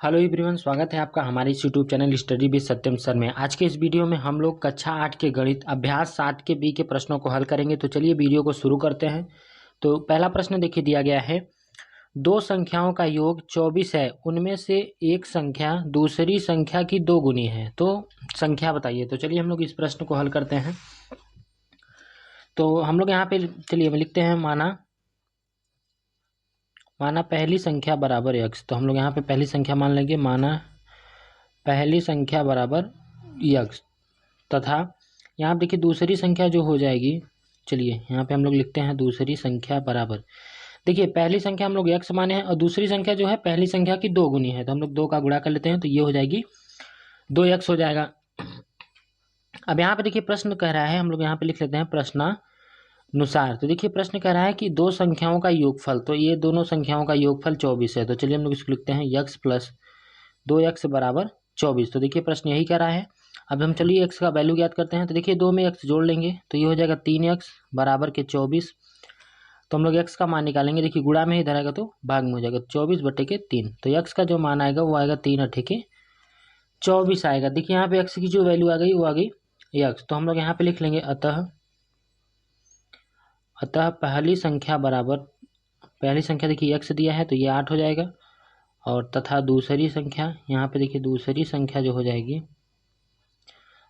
Hello everyone, स्वागत है आपका हमारे इस YouTube channel study with Satyam sir में। आज के इस वीडियो में हम लोग कक्षा 8 के गणित अभ्यास 7 के बी के प्रश्नों को हल करेंगे। तो चलिए वीडियो को शुरू करते हैं। तो पहला प्रश्न देखिए दिया गया है, दो संख्याओं का योग 24 है, उनमें से एक संख्या दूसरी संख्या की दो गुनी है, तो संख्या बताइए। तो चलिए हम लोग इस प्रश्न को हल करते हैं। तो हम लोग यहाँ पे चलिए लिखते हैं, माना पहली संख्या बराबर x। तो हम लोग यहाँ पे पहली संख्या मान लेंगे, माना पहली संख्या बराबर x, तथा यहाँ पे देखिए दूसरी संख्या जो हो जाएगी, चलिए यहाँ पे हम लोग लिखते हैं दूसरी संख्या बराबर। देखिए पहली संख्या हम लोग x माने हैं और दूसरी संख्या जो है पहली संख्या की दो गुनी है, तो हम लोग दो का गुणा कर लेते हैं, तो ये हो जाएगी 2x हो जाएगा। अब यहाँ पे देखिए प्रश्न कह रहा है, हम लोग यहाँ पे लिख लेते हैं प्रश्नानुसार। तो देखिए प्रश्न कह रहा है कि दो संख्याओं का योगफल, तो ये दोनों संख्याओं का योगफल 24 है। तो चलिए हम लोग इसको लिखते हैं x प्लस 2x बराबर 24। तो देखिए प्रश्न यही कह रहा है। अब हम चलिए x का वैल्यू ज्ञात करते हैं। तो देखिए दो में x जोड़ लेंगे तो ये हो जाएगा 3x बराबर के 24। तो हम लोग x का मान निकालेंगे, देखिए गुणा में ही इधर आएगा तो भाग में हो जाएगा, 24/3। तो x का जो मान आएगा वो आएगा 3×8=24 आएगा। देखिए यहाँ पे x की जो वैल्यू आ गई वो आ गई x। तो हम लोग यहाँ पे लिख लेंगे अतः पहली संख्या बराबर, पहली संख्या देखिए x दिया है तो ये 8 हो जाएगा, और तथा दूसरी संख्या, यहाँ पे देखिए दूसरी संख्या जो हो जाएगी,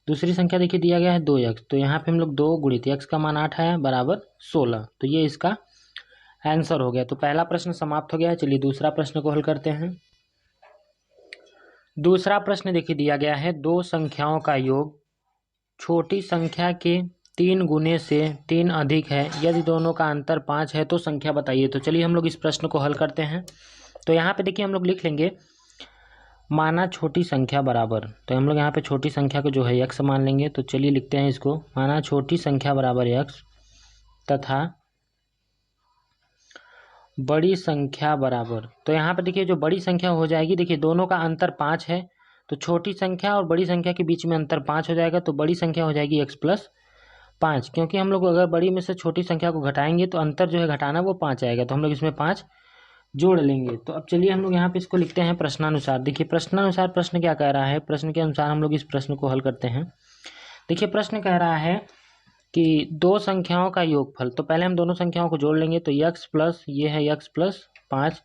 दूसरी संख्या देखिए दिया गया है 2x, तो यहाँ पे हम लोग 2 गुणित x का मान 8 है बराबर 16। तो ये इसका आंसर हो गया। तो पहला प्रश्न समाप्त हो गया है। चलिए दूसरा प्रश्न को हल करते हैं। दूसरा प्रश्न देखिए दिया गया है, दो संख्याओं का योग छोटी संख्या के 3 गुने से 3 अधिक है, यदि दोनों का अंतर 5 है तो संख्या बताइए। तो चलिए हम लोग इस प्रश्न को हल करते हैं। तो यहाँ पे देखिए हम लोग लिख लेंगे, माना छोटी संख्या बराबर, तो हम लोग यहाँ पे छोटी संख्या को जो है x मान लेंगे। तो चलिए लिखते हैं इसको, माना छोटी संख्या बराबर x तथा बड़ी संख्या बराबर, तो यहाँ पे देखिए जो बड़ी संख्या हो जाएगी, देखिए दोनों का अंतर 5 है, तो छोटी संख्या और बड़ी संख्या के बीच में अंतर 5 हो जाएगा, तो बड़ी संख्या हो जाएगी x प्लस 5। क्योंकि हम लोग अगर बड़ी में से छोटी संख्या को घटाएंगे तो अंतर जो है घटाना वो 5 आएगा, तो हम लोग इसमें 5 जोड़ लेंगे। तो अब चलिए हम लोग यहाँ पे इसको लिखते हैं प्रश्नानुसार। देखिए प्रश्नानुसार प्रश्न क्या कह रहा है, प्रश्न के अनुसार हम लोग इस प्रश्न को हल करते हैं। देखिए प्रश्न कह रहा है कि दो संख्याओं का योगफल, तो पहले हम दोनों संख्याओं को जोड़ लेंगे, तो x प्लस ये है x प्लस 5,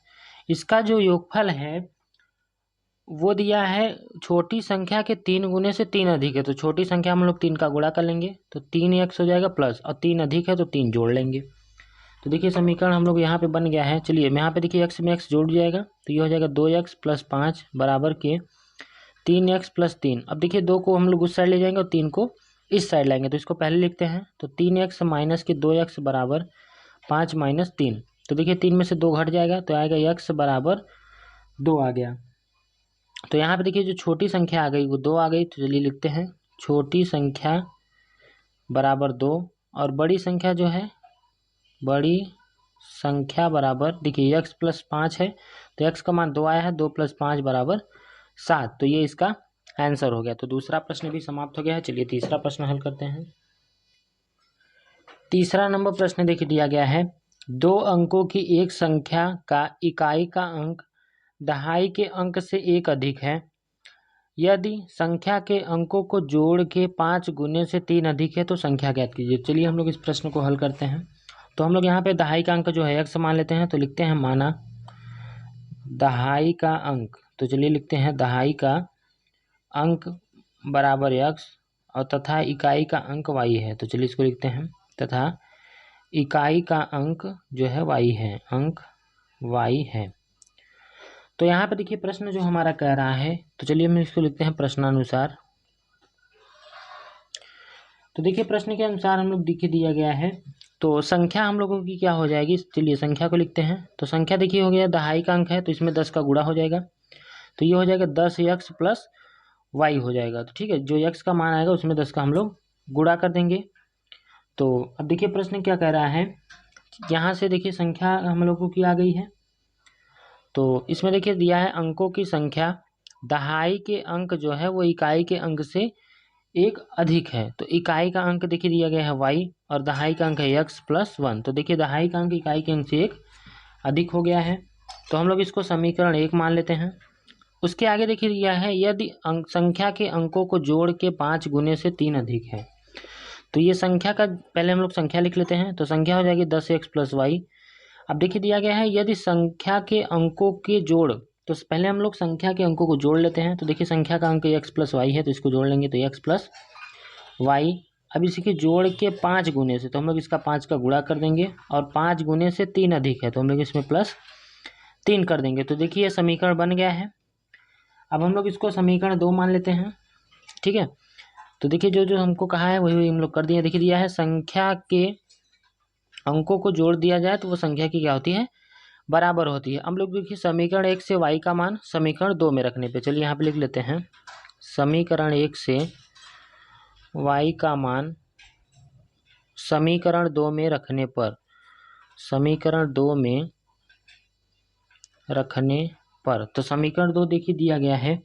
इसका जो योगफल है वो दिया है छोटी संख्या के 3 गुने से 3 अधिक है। तो छोटी संख्या हम लोग 3 का गुणा कर लेंगे तो 3x हो जाएगा प्लस, और 3 अधिक है तो 3 जोड़ लेंगे। तो देखिए समीकरण हम लोग यहाँ पे बन गया है। चलिए मैं यहाँ पे देखिए x में x जोड़ जाएगा तो ये हो जाएगा 2x प्लस 5 बराबर के 3x प्लस 3। अब देखिए 2 को हम लोग उस साइड ले जाएंगे और 3 को इस साइड लाएंगे, तो इसको पहले लिखते हैं। तो 3x माइनस के 2x बराबर 5 माइनस 3। तो देखिए 3 में से 2 घट जाएगा तो आएगा x बराबर 2 आ गया। तो यहाँ पे देखिए जो छोटी संख्या आ गई वो 2 आ गई, तो चलिए लिखते हैं छोटी संख्या बराबर 2, और बड़ी संख्या जो है, बड़ी संख्या बराबर, देखिए x प्लस 5 है तो x का मान 2 आया है, 2 प्लस 5 बराबर 7। तो ये इसका आंसर हो गया। तो दूसरा प्रश्न भी समाप्त हो गया है। चलिए तीसरा प्रश्न हल करते हैं। तीसरा नंबर प्रश्न देखिए दिया गया है, दो अंकों की एक संख्या का इकाई का अंक दहाई के अंक से एक अधिक है, यदि संख्या के अंकों को जोड़ के 5 गुने से 3 अधिक है तो संख्या ज्ञात कीजिए। चलिए हम लोग इस प्रश्न को हल करते हैं। तो हम लोग यहाँ पे दहाई का अंक जो है x मान लेते हैं, तो लिखते हैं माना दहाई का अंक, तो चलिए लिखते हैं दहाई का अंक बराबर x, और तथा इकाई का अंक y है। तो चलिए इसको लिखते हैं, तथा इकाई का अंक जो है y है, अंक y है। तो यहाँ पे देखिए प्रश्न जो हमारा कह रहा है, तो चलिए हम इसको लिखते हैं प्रश्नानुसार। तो देखिए प्रश्न के अनुसार हम लोग देखिए दिया गया है, तो संख्या हम लोगों की क्या हो जाएगी, चलिए संख्या को लिखते हैं। तो संख्या देखिए हो गया दहाई का अंक है तो इसमें 10 का गुणा हो जाएगा, तो ये हो जाएगा 10x प्लस y हो जाएगा। तो ठीक है, जो x का मान आएगा उसमें 10 का हम लोग गुणा कर देंगे। तो अब देखिए प्रश्न क्या कह रहा है, यहाँ से देखिए संख्या हम लोगों की आ गई है, तो इसमें देखिए दिया है अंकों की संख्या, दहाई के अंक जो है वो इकाई के अंक से एक अधिक है। तो इकाई का अंक देखिए दिया गया है y, और दहाई का अंक है x प्लस 1। तो देखिए दहाई का अंक इकाई के अंक से एक अधिक हो गया है, तो हम लोग इसको समीकरण 1 मान लेते हैं। उसके आगे देखिए दिया है यदि संख्या के अंकों को जोड़ के 5 गुने से 3 अधिक है। तो ये संख्या का पहले हम लोग संख्या लिख लेते हैं। तो संख्या हो जाएगी 10x + y। अब देखिए दिया गया है यदि संख्या के अंकों के जोड़, तो पहले हम लोग संख्या के अंकों को जोड़ लेते हैं। तो देखिए संख्या का अंक x + y है, तो इसको जोड़ लेंगे तो x + y। अब इसी के जोड़ के 5 गुने से, तो हम लोग इसका 5 का गुणा कर देंगे, और 5 गुने से 3 अधिक है तो हम लोग इसमें +3 कर देंगे। तो देखिए ये समीकरण बन गया है। अब हम लोग इसको समीकरण 2 मान लेते हैं, ठीक है। तो देखिए जो जो हमको कहा है वही हम लोग कर दिए। देखिए दिया है संख्या के अंकों को जोड़ दिया जाए तो वो संख्या की क्या होती है, बराबर होती है। हम लोग देखिए समीकरण 1 से y का मान समीकरण 2 में रखने पे, चलिए यहाँ पे लिख लेते हैं समीकरण 1 से y का मान समीकरण 2 में रखने पर, समीकरण 2 में रखने पर, तो समीकरण 2 देखिए दिया गया है।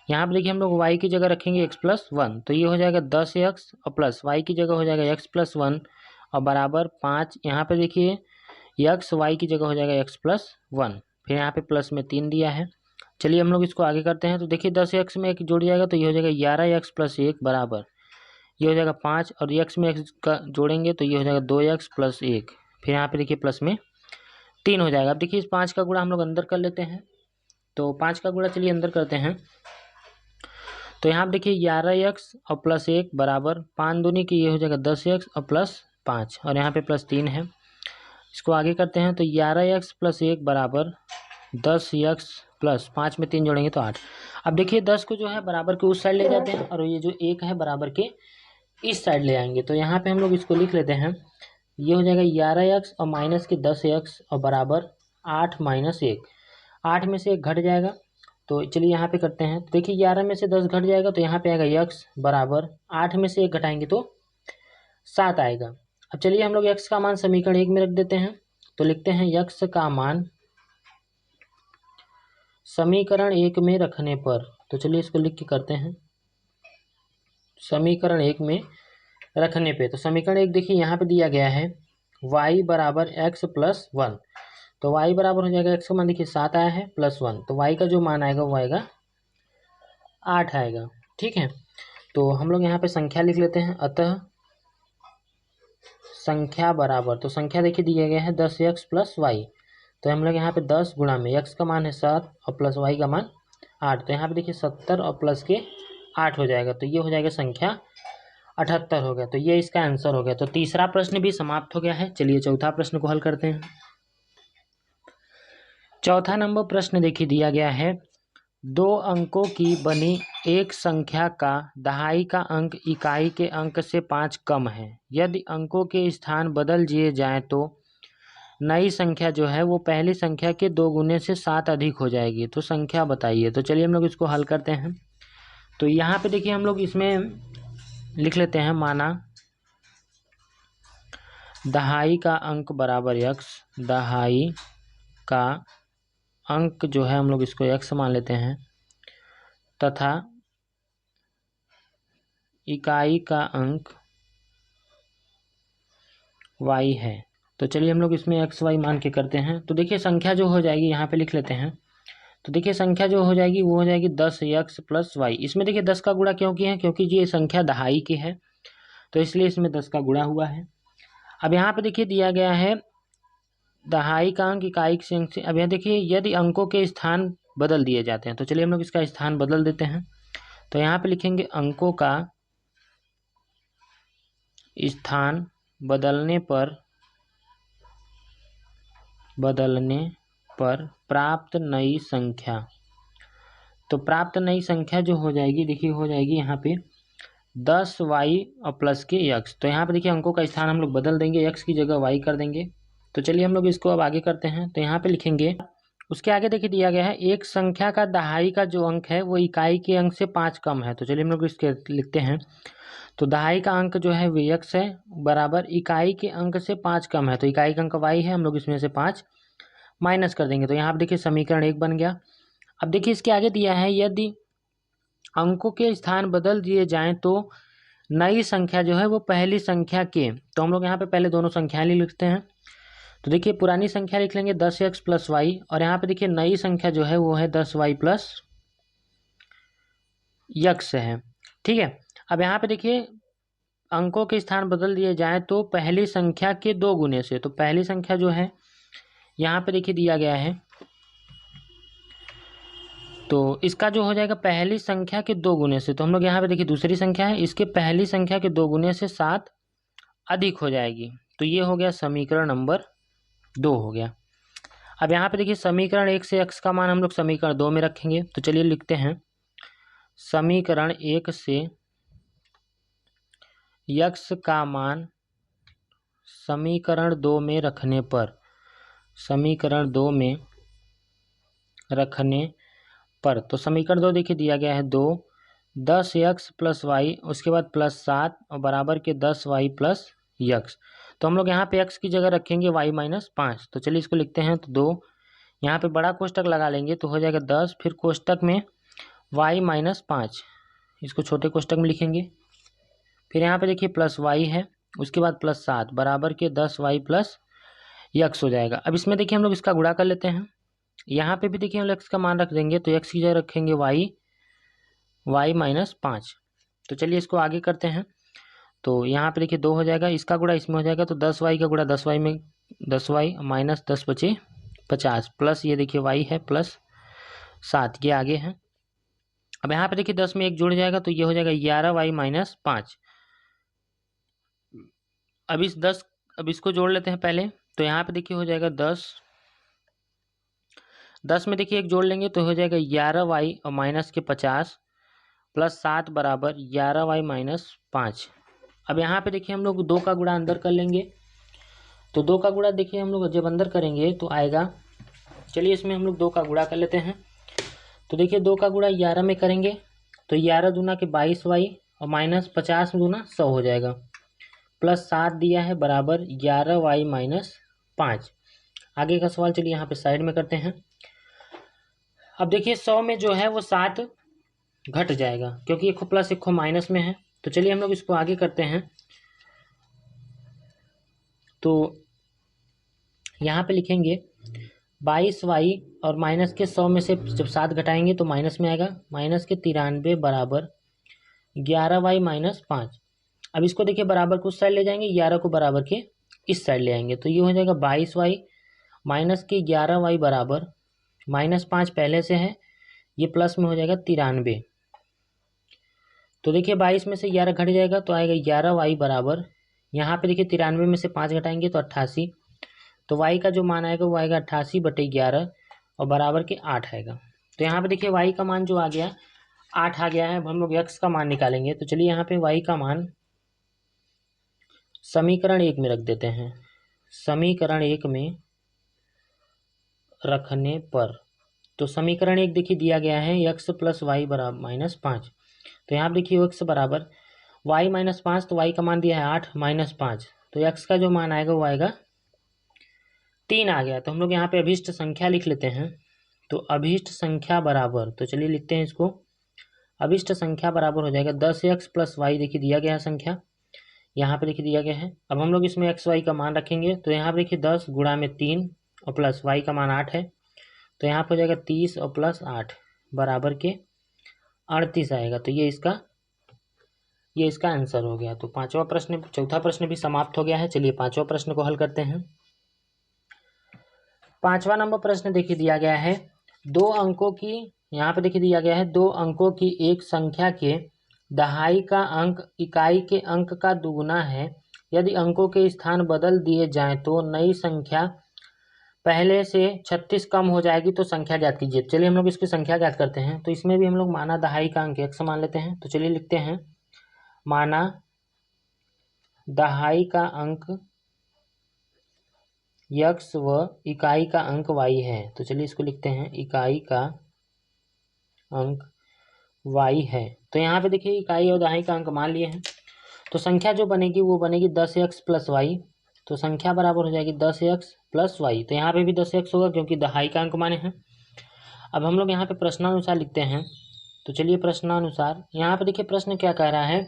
यहाँ पर देखिए हम लोग y की जगह रखेंगे x + 1, तो ये हो जाएगा 10x और प्लस y की जगह हो जाएगा x + 1 और बराबर 5। यहाँ पे देखिए x y की जगह हो जाएगा x + 1, फिर यहाँ पे प्लस में 3 दिया है। चलिए हम लोग इसको आगे करते हैं। तो देखिए 10x में 1 जुड़ जाएगा तो ये हो जाएगा 11x + 1 बराबर, ये हो जाएगा 5, और x में x का जोड़ेंगे तो ये हो जाएगा 2x + 1, फिर यहाँ पे देखिए प्लस में 3 हो जाएगा। अब देखिए इस 5 का गुणा हम लोग अंदर कर लेते हैं। तो 5 का गुणा चलिए अंदर करते हैं। तो यहाँ पे देखिए 11x और प्लस 1 बराबर 5 दूनी की, ये हो जाएगा 10x और प्लस 5, और यहाँ पे +3 है। इसको आगे करते हैं। तो 11x + 1 बराबर 10x प्लस 5 में 3 जोड़ेंगे तो 8। अब देखिए 10 को जो है बराबर के उस साइड ले जाते हैं, और ये जो 1 है बराबर के इस साइड ले आएंगे। तो यहाँ पे हम लोग इसको लिख लेते हैं, ये हो जाएगा 11x और माइनस के 10x और बराबर 8 - 1, 8 में से 1 घट जाएगा। तो चलिए यहाँ पे करते हैं। तो देखिए 11 में से 10 घट जाएगा तो यहाँ पे आएगा x बराबर 8 में से 1 घटाएंगे तो 7 आएगा। अब चलिए हम लोग x का मान समीकरण 1 में रख देते हैं। तो लिखते हैं x का मान समीकरण 1 में रखने पर, तो चलिए इसको लिख के करते हैं समीकरण 1 में रखने पे। तो समीकरण 1 देखिए यहाँ पे दिया गया है y बराबर x + 1, तो y बराबर हो जाएगा x का मान देखिए 7 आया है +1, तो y का जो मान आएगा वो आएगा 8 आएगा, ठीक है। तो हम लोग यहाँ पे संख्या लिख लेते हैं, अतः संख्या बराबर, तो संख्या देखिए दिया गया है 10x + y, तो हम लोग यहाँ पे 10 गुणा में x का मान है 7 और प्लस y का मान 8, तो यहाँ पे देखिए 70 और प्लस के 8 हो जाएगा, तो ये हो जाएगा संख्या 78 हो गया। तो ये इसका आंसर हो गया। तो तीसरा प्रश्न भी समाप्त हो गया है। चलिए चौथा प्रश्न को हल करते हैं। चौथा नंबर प्रश्न देखिए दिया गया है 2 अंकों की बनी एक संख्या का दहाई का अंक इकाई के अंक से 5 कम है। यदि अंकों के स्थान बदल दिए जाएं तो नई संख्या जो है वो पहली संख्या के 2 गुने से 7 अधिक हो जाएगी। तो संख्या बताइए। तो चलिए हम लोग इसको हल करते हैं। तो यहाँ पे देखिए हम लोग इसमें लिख लेते हैं, माना दहाई का अंक बराबर x, दहाई का अंक जो है हम लोग इसको x मान लेते हैं, तथा इकाई का अंक y है। तो चलिए हम लोग इसमें x y मान के करते हैं। तो देखिए संख्या जो हो जाएगी यहाँ पे लिख लेते हैं। तो देखिए संख्या जो हो जाएगी वो हो जाएगी 10x + y। इसमें देखिए 10 का गुणा क्यों किया है, क्योंकि ये संख्या दहाई की है तो इसलिए इसमें 10 का गुणा हुआ है। अब यहाँ पे देखिए दिया गया है दहाई का अंक इकाई के अंक से। अब यहाँ देखिए यदि अंकों के स्थान बदल दिए जाते हैं, तो चलिए हम लोग इसका स्थान बदल देते हैं। तो यहाँ पे लिखेंगे अंकों का स्थान बदलने पर प्राप्त नई संख्या। तो प्राप्त नई संख्या जो हो जाएगी देखिए हो जाएगी यहाँ पे 10y और प्लस के x। तो यहाँ पे देखिए अंकों का स्थान हम लोग बदल देंगे, x की जगह y कर देंगे। तो चलिए हम लोग इसको अब आगे करते हैं। तो यहाँ पे लिखेंगे, उसके आगे देखिए दिया गया है एक संख्या का दहाई का जो अंक है वो इकाई के अंक से 5 कम है। तो चलिए हम लोग इसके लिखते हैं। तो दहाई का अंक जो है वो x है बराबर इकाई के अंक से 5 कम है। तो इकाई का अंक y है, हम लोग इसमें से 5 माइनस कर देंगे। तो यहाँ पे देखिए समीकरण 1 बन गया। अब देखिए इसके आगे दिया है यदि अंकों के स्थान बदल दिए जाएं तो नई संख्या जो है वो पहली संख्या के, तो हम लोग यहाँ पे पहले दोनों संख्याएं लिखते हैं। तो देखिए पुरानी संख्या लिख लेंगे 10x प्लस वाई, और यहाँ पे देखिए नई संख्या जो है वो है 10y प्लस यक्स है। ठीक है, अब यहाँ पे देखिए अंकों के स्थान बदल दिए जाएं तो पहली संख्या के 2 गुने से, तो पहली संख्या जो है यहाँ पे देखिए दिया गया है, तो इसका जो हो जाएगा पहली संख्या के 2 गुने से, तो हम लोग यहाँ पे देखिए दूसरी संख्या है, इसके पहली संख्या के 2 गुने से 7 अधिक हो जाएगी, तो ये हो गया समीकरण नंबर 2 हो गया। अब यहाँ पे देखिए समीकरण 1 से x का मान हम लोग समीकरण 2 में रखेंगे, तो चलिए लिखते हैं समीकरण 1 से x का मान समीकरण 2 में रखने पर, समीकरण 2 में रखने पर, तो समीकरण 2 देखिए दिया गया है 2, 10x प्लस वाई, उसके बाद प्लस 7 और बराबर के 10y प्लस यक्स। तो हम लोग यहाँ पे x की जगह रखेंगे y माइनस 5, तो चलिए इसको लिखते हैं, तो 2 यहाँ पे बड़ा कोष्टक लगा लेंगे तो हो जाएगा 10, फिर कोष्टक में y माइनस 5, इसको छोटे कोष्टक में लिखेंगे, फिर यहाँ पे देखिए प्लस y है, उसके बाद प्लस 7 बराबर के 10y प्लस यक्स हो जाएगा। अब इसमें देखिए हम लोग इसका गुणा कर लेते हैं, यहाँ पे भी देखिए हम लोग x का मान रख देंगे, तो x की जगह रखेंगे y माइनस 5। तो चलिए इसको आगे करते हैं, तो यहाँ पे देखिए 2 हो जाएगा, इसका गुणा इसमें हो जाएगा, तो 10y का गुणा 10y में 10y माइनस 10 बचे 50, प्लस ये देखिए y है प्लस 7, ये आगे है। अब यहाँ पे देखिए 10 में 1 जुड़ जाएगा, तो ये हो जाएगा 11y माइनस 5। अब इसको जोड़ लेते हैं पहले, तो यहाँ पे देखिए हो जाएगा 10 में देखिए 1 जोड़ लेंगे तो हो जाएगा 11y और माइनस के 50 प्लस 7 बराबर 11y माइनस 5। अब यहाँ पे देखिए हम लोग 2 का गुणा अंदर कर लेंगे, तो 2 का गुणा देखिए हम लोग जब अंदर करेंगे तो आएगा, चलिए इसमें हम लोग 2 का गुणा कर लेते हैं, तो देखिए 2 का गुणा 11 में करेंगे तो 11 दूना के 22y और माइनस 50 दूना 100 हो जाएगा, प्लस 7 दिया है बराबर 11y माइनस 5। आगे का सवाल चलिए यहाँ पे साइड में करते हैं। अब देखिए 100 में जो है वो 7 घट जाएगा, क्योंकि एक प्लस एक माइनस में है, तो चलिए हम लोग इसको आगे करते हैं। तो यहाँ पे लिखेंगे 22y और माइनस के 100 में से जब 7 घटाएंगे तो माइनस में आएगा, माइनस के 93 बराबर 11y माइनस 5। अब इसको देखिए बराबर को उस साइड ले जाएंगे, 11 को बराबर के इस साइड ले आएंगे, तो ये हो जाएगा 22y माइनस के 11y बराबर माइनस 5 पहले से है, ये प्लस में हो जाएगा 93। तो देखिए 22 में से 11 घट जाएगा तो आएगा 11y बराबर, यहाँ पे देखिए 93 में से 5 घटाएंगे तो 88, तो y का जो मान आएगा वो आएगा 88/11 और बराबर के 8 आएगा। तो यहाँ पे देखिए y का मान जो आ गया 8 आ गया है। अब हम लोग x का मान निकालेंगे, तो चलिए यहाँ पे y का मान समीकरण 1 में रख देते हैं, समीकरण 1 में रखने पर, तो समीकरण 1 देखिए दिया गया है x प्लस वाई बराबर माइनस 5, तो यहाँ पर देखिए x बराबर y माइनस 5, तो y का मान दिया है 8 माइनस 5, तो x का जो मान आएगा वो आएगा 3 आ गया। तो हम लोग यहाँ पे अभिष्ट संख्या लिख लेते हैं, तो अभिष्ट संख्या बराबर, तो चलिए लिखते हैं इसको, अभिष्ट संख्या बराबर हो जाएगा 10x प्लस वाई, देखिए दिया गया है संख्या, यहाँ पे देखिए दिया गया है। अब हम लोग इसमें x y का मान रखेंगे, तो यहाँ पे देखिए 10 गुणा में 3 और प्लस y का मान 8 है, तो यहाँ पर हो जाएगा 30 और प्लस 8 बराबर के 38 आएगा। तो ये इसका आंसर हो गया। तो चौथा प्रश्न भी समाप्त हो गया है। चलिए 5वां प्रश्न को हल करते हैं। 5वां नंबर प्रश्न देखिए दिया गया है 2 अंकों की, यहाँ पे देखिए दिया गया है 2 अंकों की एक संख्या के दहाई का अंक इकाई के अंक का दुगुना है। यदि अंकों के स्थान बदल दिए जाएं तो नई संख्या पहले से 36 कम हो जाएगी, तो संख्या ज्ञात कीजिए। चलिए हम लोग इसकी संख्या ज्ञात करते हैं। तो इसमें भी हम लोग माना दहाई का अंक x मान लेते हैं, तो चलिए लिखते हैं माना दहाई का अंक x व इकाई का अंक y है। तो चलिए इसको लिखते हैं इकाई का अंक y है। तो यहाँ पे देखिए इकाई और दहाई का अंक मान लिए हैं, तो संख्या जो बनेगी वो बनेगी 10x प्लस वाई, तो संख्या बराबर हो जाएगी 10x प्लस वाई। तो यहाँ पे भी 10x होगा क्योंकि दहाई का अंक माने हैं। अब हम लोग यहाँ पे प्रश्नानुसार लिखते हैं, तो चलिए प्रश्नानुसार, यहाँ पे देखिए प्रश्न क्या कह रहा है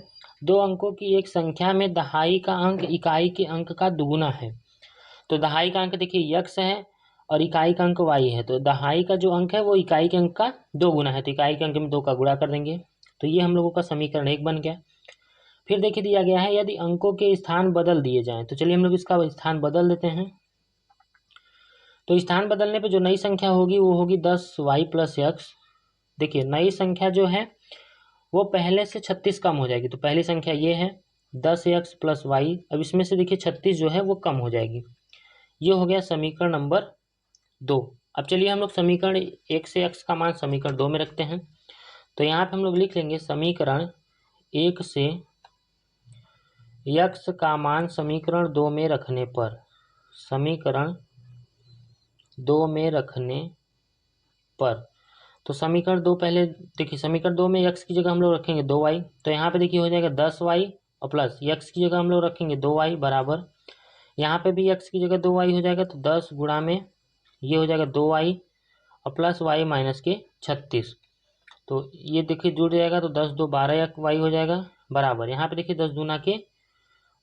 2 अंकों की एक संख्या में दहाई का अंक इकाई के अंक का दुगुना है। तो दहाई का अंक देखिए यक्स है और इकाई का अंक वाई है, तो दहाई का जो अंक है वो इकाई के अंक का 2 गुना है, तो इकाई के अंक में 2 का गुणा कर देंगे। तो ये हम लोगों का समीकरण 1 बन गया। फिर देखिए दिया गया है यदि अंकों के स्थान बदल दिए जाएं, तो चलिए हम लोग इसका स्थान बदल देते हैं। तो स्थान बदलने पे जो नई संख्या होगी वो होगी 10y प्लस एक्स। देखिए नई संख्या जो है वो पहले से 36 कम हो जाएगी, तो पहली संख्या ये है 10x प्लस वाई। अब इसमें से देखिए 36 जो है वो कम हो जाएगी। ये हो गया समीकरण नंबर 2। अब चलिए हम लोग समीकरण 1 से x का मान समीकरण 2 में रखते हैं। तो यहाँ पे हम लोग लिख लेंगे समीकरण 1 से x का मान समीकरण 2 में रखने पर, समीकरण 2 में रखने पर, तो समीकरण 2 पहले देखिए समीकरण 2 में x की जगह हम लोग रखेंगे 2y, तो यहाँ पे देखिए हो जाएगा 10y और प्लस x की जगह हम लोग रखेंगे 2y बराबर, यहाँ पे भी x की जगह 2y हो जाएगा, तो 10 गुणा में ये हो जाएगा 2y और प्लस y माइनस के 36। तो ये देखिए जुड़ जाएगा, तो 10 2 12y हो जाएगा बराबर, यहाँ पे देखिए 10 दूना के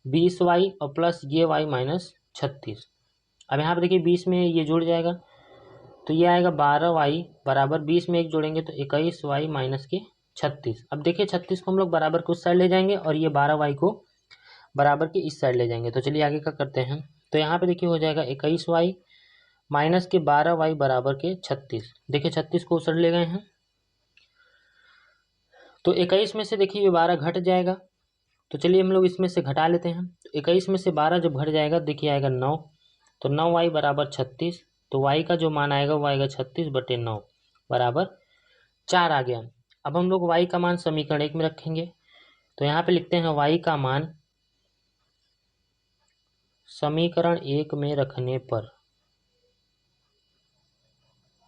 20y और प्लस ये y माइनस 36। अब यहाँ पे देखिए 20 में ये जुड़ जाएगा, तो ये आएगा 12y बराबर 20 में 1 जोड़ेंगे तो 21y माइनस के 36। अब देखिए 36 को हम लोग बराबर को उस साइड ले जाएंगे और ये 12y को बराबर के इस साइड ले जाएंगे। तो चलिए आगे क्या करते हैं। तो यहाँ पे देखिए हो जाएगा 21y माइनस के 12y बराबर के 36। देखिए 36 को उस साइड ले गए हैं, तो 21 में से देखिए ये 12 घट जाएगा, तो चलिए हम लोग इसमें से घटा लेते हैं। तो 21 में से 12 जब घट जाएगा देखिए आएगा 9, तो 9y बराबर 36, तो y का जो मान आएगा वो आएगा 36/9 बराबर 4 आ गया। अब हम लोग y का मान समीकरण 1 में रखेंगे, तो यहाँ पे लिखते हैं y का मान समीकरण 1 में रखने पर,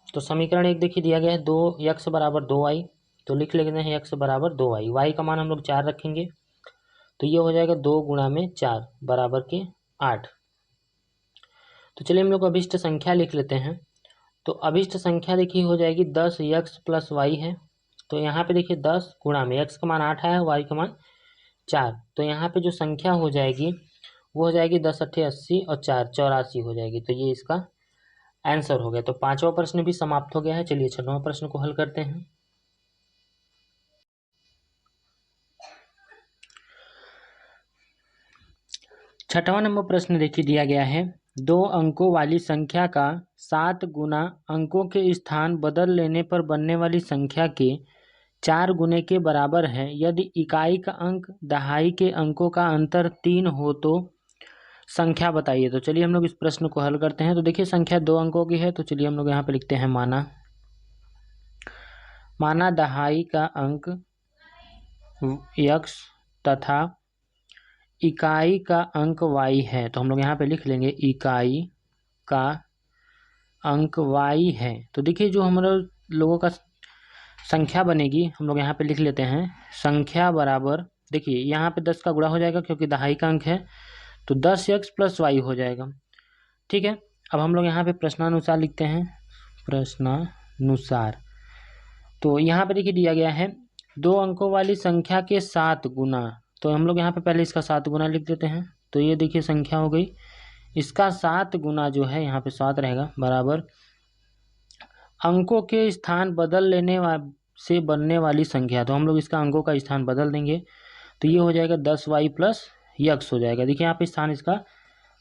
तो समीकरण 1 देखिए दिया गया है 2x बराबर 2y, तो लिख लेते हैं x बराबर 2y। y का मान हम लोग 4 रखेंगे, तो ये हो जाएगा 2 गुणा में 4 बराबर के 8। तो चलिए हम लोग अभिष्ट संख्या लिख लेते हैं। तो अभिष्ट संख्या देखिए हो जाएगी 10x प्लस वाई है, तो यहाँ पे देखिए 10 गुणा में x का मान 8 है, y का मान 4, तो यहाँ पे जो संख्या हो जाएगी वो हो जाएगी 10 8 80 और 4 84 हो जाएगी। तो ये इसका आंसर हो गया। तो 5वां प्रश्न भी समाप्त हो गया है। चलिए 6वां प्रश्न को हल करते हैं। छठवां नंबर प्रश्न देखिए दिया गया है 2 अंकों वाली संख्या का 7 गुना अंकों के स्थान बदल लेने पर बनने वाली संख्या के 4 गुने के बराबर है। यदि इकाई का अंक दहाई के अंकों का अंतर 3 हो तो संख्या बताइए। तो चलिए हम लोग इस प्रश्न को हल करते हैं। तो देखिए संख्या 2 अंकों की है, तो चलिए हम लोग यहाँ पे लिखते हैं माना दहाई का अंक x तथा इकाई का अंक y है। तो हम लोग यहाँ पे लिख लेंगे इकाई का अंक y है। तो देखिए जो हमारे लोगों का संख्या बनेगी हम लोग यहाँ पे लिख लेते हैं संख्या बराबर, देखिए यहाँ पे 10 का गुणा हो जाएगा क्योंकि दहाई का अंक है, तो 10x प्लस वाई हो जाएगा। ठीक है, अब हम लोग यहाँ पे प्रश्नानुसार लिखते हैं प्रश्नानुसार। तो यहाँ पे देखिए दिया गया है 2 अंकों वाली संख्या के 7 गुना, तो हम लोग यहाँ पे पहले इसका 7 गुना लिख देते हैं। तो ये देखिए संख्या हो गई, इसका 7 गुना जो है यहाँ पे 7 रहेगा बराबर अंकों के स्थान बदल लेने से बनने वाली संख्या। तो हम लोग इसका अंकों का स्थान बदल देंगे, तो ये हो जाएगा 10y प्लस यक्स हो जाएगा। देखिए यहाँ पे स्थान इसका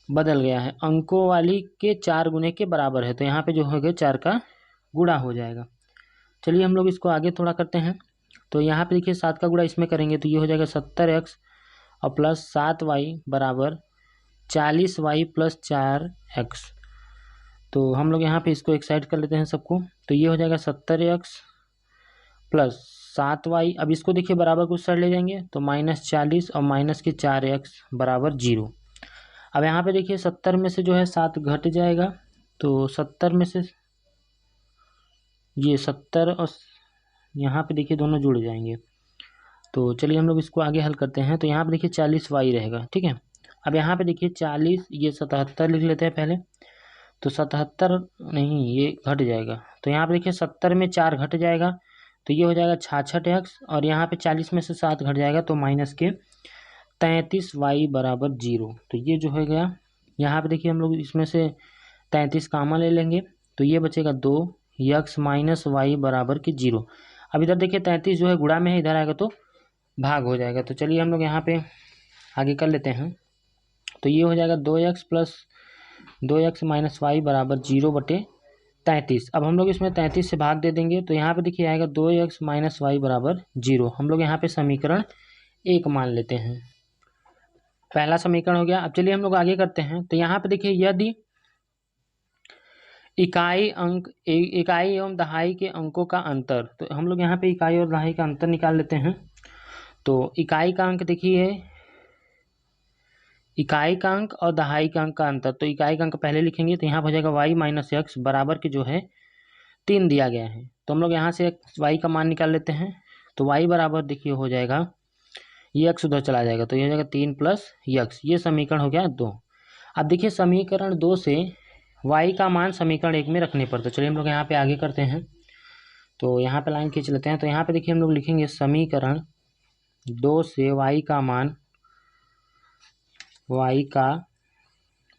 बदल गया है, अंकों वाली के 4 गुने के बराबर है, तो यहाँ पे जो हो गया 4 का गुणा हो जाएगा। चलिए हम लोग इसको आगे थोड़ा करते हैं। तो यहाँ पे देखिए 7 का गुणा इसमें करेंगे तो ये हो जाएगा 70x और प्लस 7y बराबर 40y प्लस 4x। तो हम लोग यहाँ पे इसको एक साइड कर लेते हैं सबको, तो ये हो जाएगा 70x प्लस 7y। अब इसको देखिए बराबर को उस साइड ले जाएंगे तो -40 और माइनस के 4x बराबर 0। अब यहाँ पे देखिए 70 में से जो है 7 घट जाएगा, तो 70 में से ये 70 और यहाँ पे देखिए दोनों जुड़ जाएंगे। तो चलिए हम लोग इसको आगे हल करते हैं। तो यहाँ पे देखिए 40y रहेगा। ठीक है, अब यहाँ पे देखिए 40, ये 77 लिख लेते हैं पहले, तो 77 नहीं ये घट जाएगा, तो यहाँ पे देखिए 70 में 4 घट जाएगा, तो ये हो जाएगा 66x और यहाँ पे 40 में से 7 घट जाएगा तो माइनस के 33y बराबर 0। तो ये जो हो गया यहाँ पे देखिए हम लोग इसमें से 33 कामा ले लेंगे तो ये बचेगा 2x माइनस वाई बराबर की 0। अब इधर देखिए 33 जो है गुणा में है, इधर आएगा तो भाग हो जाएगा। तो चलिए हम लोग यहाँ पे आगे कर लेते हैं। तो ये हो जाएगा 2x माइनस वाई बराबर 0/33। अब हम लोग इसमें 33 से भाग दे देंगे तो यहाँ पे देखिए आएगा 2x माइनस वाई बराबर 0। हम लोग यहाँ पे समीकरण 1 मान लेते हैं। पहला समीकरण हो गया। अब चलिए हम लोग आगे करते हैं। तो यहाँ पे देखिए यदि इकाई एवं दहाई के अंकों का अंतर, तो हम लोग यहाँ पे इकाई और दहाई का अंतर निकाल लेते हैं। तो इकाई का अंक देखिए, इकाई का अंक और दहाई का अंक का अंतर, तो इकाई का अंक पहले लिखेंगे तो यहाँ हो जाएगा y माइनस एक्स बराबर के जो है 3 दिया गया है। तो हम लोग यहाँ से y का मान निकाल लेते हैं। तो y बराबर देखिए हो जाएगा, ये x उधर चला जाएगा तो ये हो जाएगा 3 प्लस x। ये समीकरण हो गया 2। अब देखिए समीकरण 2 से y का मान समीकरण 1 में रखने पर, तो चलिए हम लोग यहाँ पे आगे करते हैं। तो यहाँ पे लाइन खींच लेते हैं। तो यहाँ पे देखिए हम लोग लिखेंगे समीकरण 2 से y का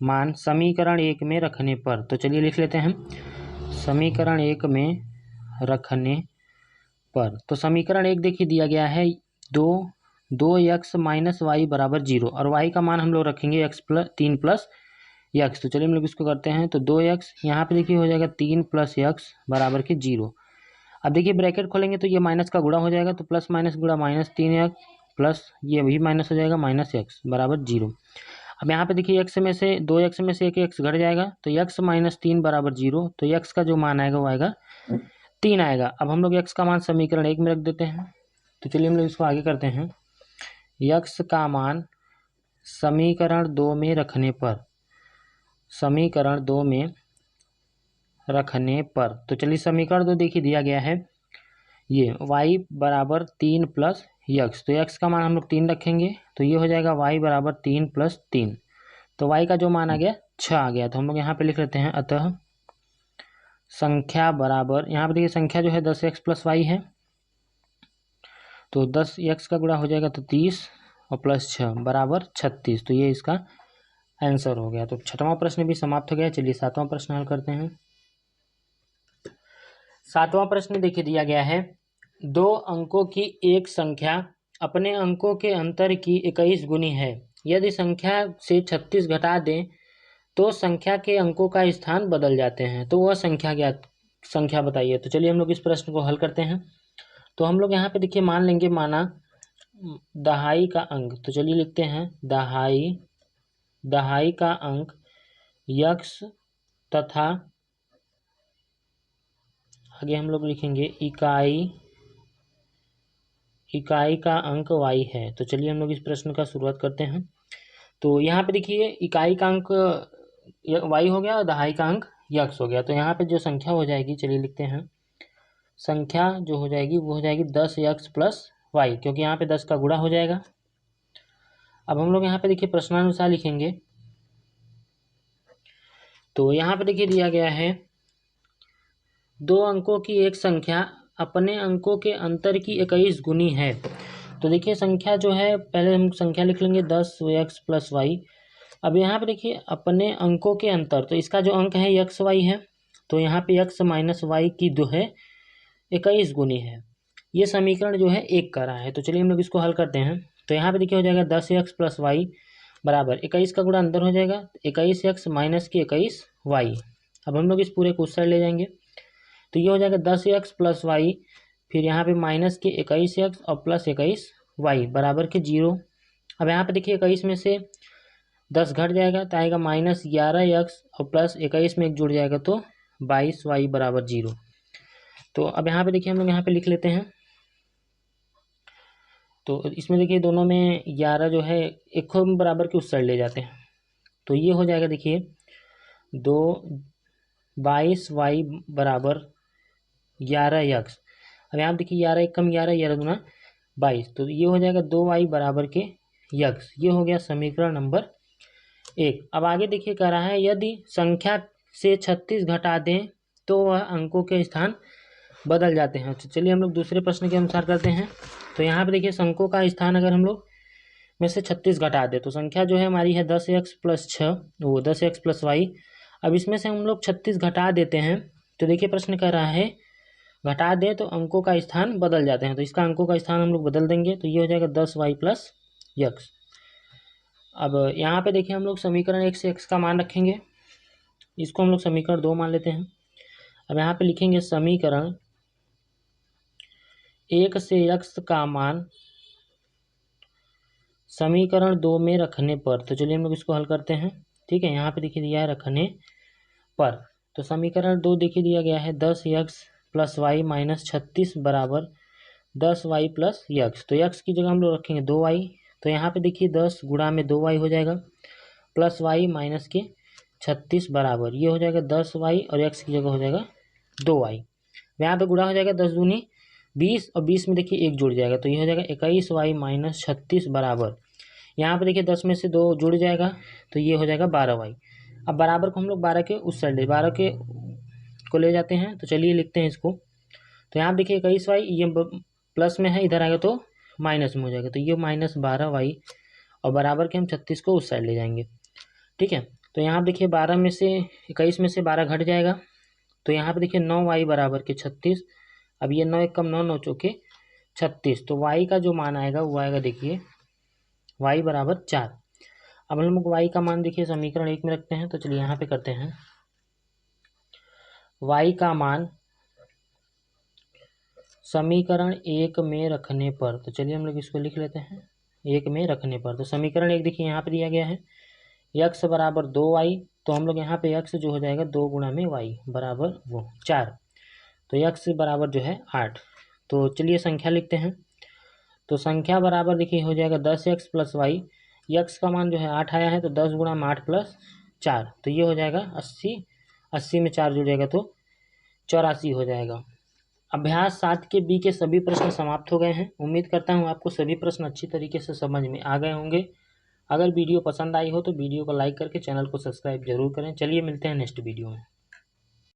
मान समीकरण 1 में रखने पर। तो चलिए लिख लेते हैं समीकरण 1 में रखने पर। तो समीकरण 1 देखिए दिया गया है 2x माइनस वाई बराबर 0 और y का मान हम लोग रखेंगे 3 प्लस x। तो चलिए हम लोग इसको करते हैं। तो 2x यहाँ पे देखिए हो जाएगा 3 प्लस x बराबर के 0। अब देखिए ब्रैकेट खोलेंगे तो ये माइनस का गुणा हो जाएगा, तो प्लस माइनस गुणा माइनस 3x प्लस ये भी माइनस हो जाएगा माइनस x बराबर 0। अब यहाँ पे देखिए x में से 2x में से एक x घट जाएगा तो x माइनस 3 बराबर 0। तो x का जो मान आएगा वो आएगा 3 आएगा। अब हम लोग x का मान समीकरण 1 में रख देते हैं। तो चलिए हम लोग इसको आगे करते हैं। x का मान समीकरण 2 में रखने पर, समीकरण 2 में रखने पर। तो चलिए समीकरण 2 देखिए दिया गया है ये y बराबर 3 प्लस x। तो x का मान हम लोग 3 रखेंगे तो ये हो जाएगा y बराबर 3 प्लस 3। तो y का जो मान आ गया 6 आ गया। तो हम लोग यहाँ पे लिख लेते हैं अतः संख्या बराबर, यहाँ पे देखिए संख्या जो है 10x प्लस वाई है तो 10x का गुणा हो जाएगा तो 30 और प्लस 6 बराबर 36। तो ये इसका आंसर हो गया। तो 6वां प्रश्न भी समाप्त हो गया। चलिए 7वां प्रश्न हल करते हैं। 7वां प्रश्न देखिए दिया गया है 2 अंकों की एक संख्या अपने अंकों के अंतर की 21 गुनी है। यदि संख्या से 36 घटा दें तो संख्या के अंकों का स्थान बदल जाते हैं। तो वह संख्या बताइए। तो चलिए हम लोग इस प्रश्न को हल करते हैं। तो हम लोग यहाँ पे देखिए मान लेंगे, माना दहाई का अंक। तो चलिए लिखते हैं दहाई का अंक x तथा आगे हम लोग लिखेंगे इकाई का अंक y है। तो चलिए हम लोग इस प्रश्न का शुरुआत करते हैं। तो यहाँ पे देखिए इकाई का अंक y हो गया और दहाई का अंक x हो गया। तो यहाँ पे जो संख्या हो जाएगी, चलिए लिखते हैं, संख्या जो हो जाएगी वो हो जाएगी 10x प्लस वाई, क्योंकि यहाँ पे 10 का गुणा हो जाएगा। अब हम लोग यहाँ पे देखिए प्रश्नानुसार लिखेंगे। तो यहाँ पे देखिए दिया गया है 2 अंकों की एक संख्या अपने अंकों के अंतर की 21 गुनी है। तो देखिए संख्या जो है, पहले हम संख्या लिख लेंगे 10x प्लस वाई। अब यहाँ पे देखिए अपने अंकों के अंतर, तो इसका जो अंक है x y है, तो यहाँ पे x माइनस वाई की जो है 21 गुनी है। ये समीकरण जो है 1 का रहा है। तो चलिए हम लोग इसको हल करते हैं। तो यहाँ पे देखिए हो जाएगा 10x प्लस वाई बराबर 21 का गुणा अंदर हो जाएगा 21x माइनस की 21 वाई। अब हम लोग इस पूरे को उस साइड ले जाएंगे तो ये हो जाएगा 10x प्लस वाई, फिर यहाँ पे माइनस के 21x और प्लस 21 वाई बराबर के 0। अब यहाँ पे देखिए 21 में से 10 घट जाएगा तो आएगा माइनस 11x और प्लस 21 में एक जुड़ जाएगा तो 22 वाई बराबर 0। तो अब यहाँ पे देखिए हम लोग यहाँ पे लिख लेते हैं। तो इसमें देखिए दोनों में 11 जो है एक बराबर के उस साइड ले जाते हैं तो ये हो जाएगा देखिए 22 वाई बराबर 11x। अब यहाँ देखिए 11 एक कम 11, 11 दूना 22, तो ये हो जाएगा 2 वाई बराबर के x। ये हो गया समीकरण नंबर 1। अब आगे देखिए कह रहा है यदि संख्या से 36 घटा दें तो वह अंकों के स्थान बदल जाते हैं। तो चलिए हम लोग दूसरे प्रश्न के अनुसार करते हैं। तो यहाँ पे देखिए अंकों का स्थान अगर हम लोग में से 36 घटा दे, तो संख्या जो है हमारी है 10x + 6, वो 10x + y। अब इसमें से हम लोग 36 घटा देते हैं, तो देखिए प्रश्न कह रहा है घटा दे तो अंकों का स्थान बदल जाते हैं, तो इसका अंकों का स्थान हम लोग बदल देंगे, तो ये हो जाएगा 10y + x। अब यहाँ पे देखिए हम लोग समीकरण 1 से x का मान रखेंगे, इसको हम लोग समीकरण 2 मान लेते हैं। अब यहाँ पे लिखेंगे समीकरण 1 से x का मान समीकरण 2 में रखने पर, तो चलिए हम लोग इसको हल करते हैं। ठीक है, यहाँ पे देखिए दिया है रखने पर, तो समीकरण 2 देखिए दिया गया है 10x + y - 36 बराबर 10y + x। तो x की जगह हम लोग रखेंगे 2y, तो यहाँ पे देखिए 10 गुणा में 2y हो जाएगा, प्लस y माइनस के 36 बराबर ये हो जाएगा 10y और x की जगह हो जाएगा 2y। यहाँ पे गुणा हो जाएगा 10 दूनी 20 और 20 में देखिए 1 जुड़ जाएगा, तो ये हो जाएगा 21y - 36 बराबर, यहाँ पे देखिए 10 में से 2 जुड़ जाएगा, तो ये हो जाएगा 12y। अब बराबर को हम लोग 12 के उस साइड 12 के को ले जाते हैं, तो चलिए लिखते हैं इसको। तो यहाँ देखिए 21y, ये प्लस में है, इधर आएगा तो माइनस में हो जाएगा, तो ये -12y और बराबर के हम 36 को उस साइड ले जाएंगे। ठीक है, तो यहाँ देखिए 12 में से 21 में से 12 घट जाएगा, तो यहाँ पे देखिए 9y बराबर के 36। अब ये 9 एक कम 9, 9 चौके 36, तो y का जो मान आएगा वो आएगा देखिए y बराबर 4। अब हम लोग y का मान देखिए समीकरण 1 में रखते हैं, तो चलिए यहाँ पे करते हैं y का मान समीकरण 1 में रखने पर, तो चलिए हम लोग इसको लिख लेते हैं 1 में रखने पर। तो समीकरण 1 देखिए यहाँ पे दिया गया है x बराबर 2y, तो हम लोग यहाँ पे x जो हो जाएगा 2 गुणा में y बराबर वो 4, तो x बराबर जो है 8। तो चलिए संख्या लिखते हैं, तो संख्या बराबर देखिए हो जाएगा 10x + y, x का मान जो है 8 आया है, तो 10 गुणा में 8 + 4, तो ये हो जाएगा 80, 80 में 4 जुड़ जाएगा तो 84 हो जाएगा। अभ्यास 7 के बी के सभी प्रश्न समाप्त हो गए हैं। उम्मीद करता हूँ आपको सभी प्रश्न अच्छी तरीके से समझ में आ गए होंगे। अगर वीडियो पसंद आई हो तो वीडियो को लाइक करके चैनल को सब्सक्राइब जरूर करें। चलिए मिलते हैं नेक्स्ट वीडियो में।